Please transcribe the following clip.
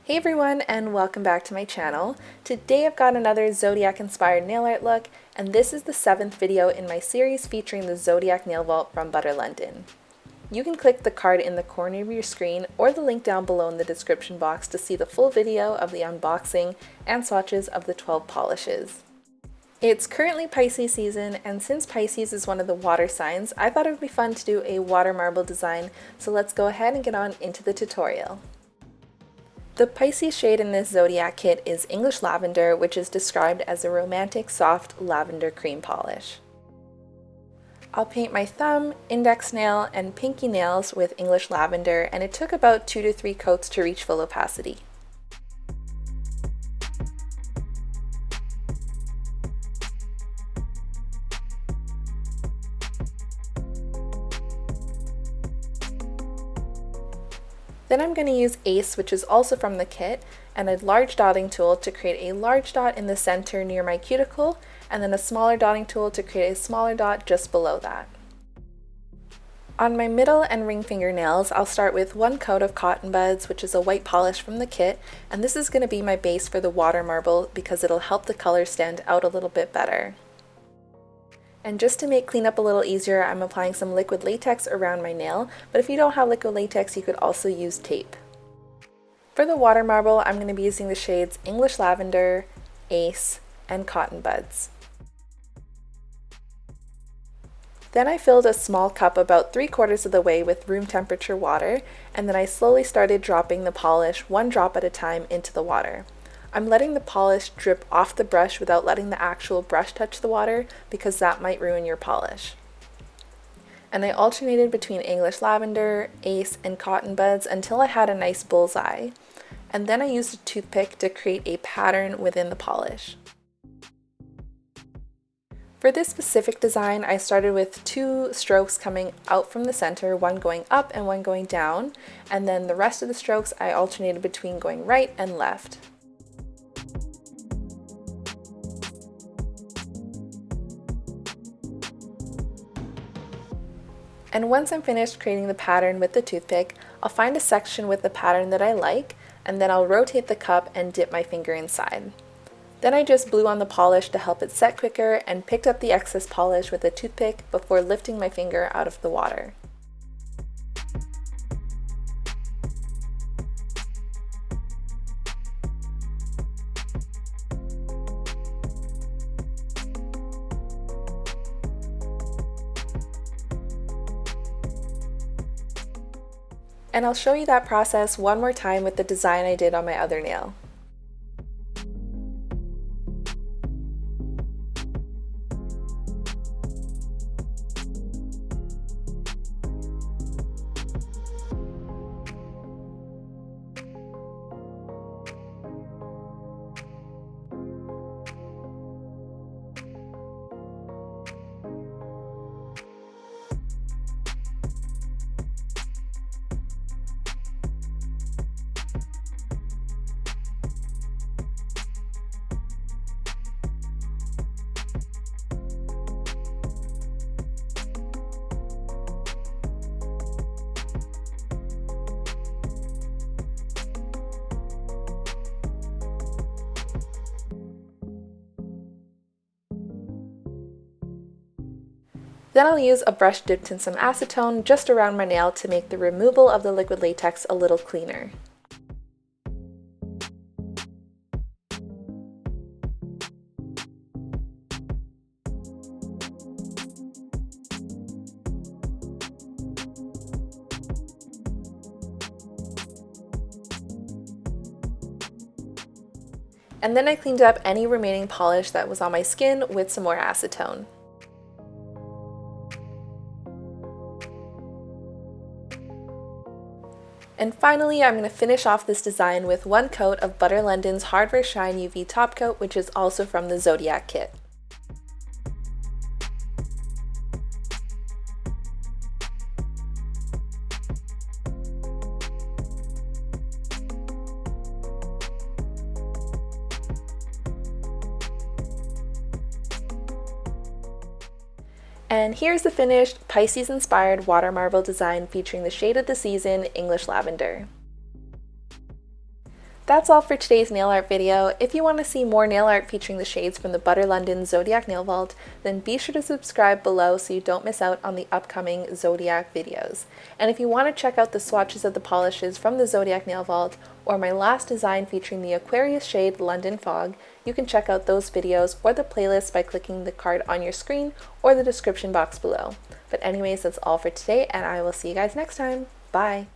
Hey everyone, and welcome back to my channel. Today I've got another Zodiac inspired nail art look, and this is the 7th video in my series featuring the Zodiac Nail Vault from Butter London. You can click the card in the corner of your screen or the link down below in the description box to see the full video of the unboxing and swatches of the 12 polishes. It's currently Pisces season, and since Pisces is one of the water signs, I thought it would be fun to do a water marble design, so let's go ahead and get on into the tutorial. The Pisces shade in this Zodiac kit is English Lavender, which is described as a romantic soft lavender cream polish. I'll paint my thumb, index nail, and pinky nails with English Lavender, and it took about 2 to 3 coats to reach full opacity. Then I'm going to use Ace, which is also from the kit, and a large dotting tool to create a large dot in the center near my cuticle, and then a smaller dotting tool to create a smaller dot just below that. On my middle and ring finger nails, I'll start with 1 coat of Cotton Buds, which is a white polish from the kit, and this is going to be my base for the water marble because it'll help the color stand out a little bit better. And just to make cleanup a little easier, I'm applying some liquid latex around my nail, but if you don't have liquid latex, you could also use tape. For the water marble, I'm going to be using the shades English Lavender, Ace, and Cotton Buds. Then I filled a small cup about 3/4 of the way with room temperature water, and then I slowly started dropping the polish 1 drop at a time into the water. I'm letting the polish drip off the brush without letting the actual brush touch the water because that might ruin your polish. And I alternated between English Lavender, Ace, and Cotton Buds until I had a nice bullseye. And then I used a toothpick to create a pattern within the polish. For this specific design, I started with 2 strokes coming out from the center, 1 going up and 1 going down, and then the rest of the strokes I alternated between going right and left. And once I'm finished creating the pattern with the toothpick, I'll find a section with the pattern that I like, and then I'll rotate the cup and dip my finger inside. Then I just blew on the polish to help it set quicker and picked up the excess polish with a toothpick before lifting my finger out of the water. And I'll show you that process one more time with the design I did on my other nail. Then I'll use a brush dipped in some acetone just around my nail to make the removal of the liquid latex a little cleaner. And then I cleaned up any remaining polish that was on my skin with some more acetone. And finally, I'm going to finish off this design with 1 coat of Butter London's Hardware Shine UV Top Coat, which is also from the Zodiac kit. And here's the finished Pisces-inspired water marble design featuring the shade of the season, English Lavender. That's all for today's nail art video. If you want to see more nail art featuring the shades from the Butter London Zodiac Nail Vault, then be sure to subscribe below so you don't miss out on the upcoming Zodiac videos. And if you want to check out the swatches of the polishes from the Zodiac Nail Vault, or my last design featuring the Aquarius shade London Fog, you can check out those videos or the playlist by clicking the card on your screen or the description box below. But anyways, that's all for today, and I will see you guys next time. Bye!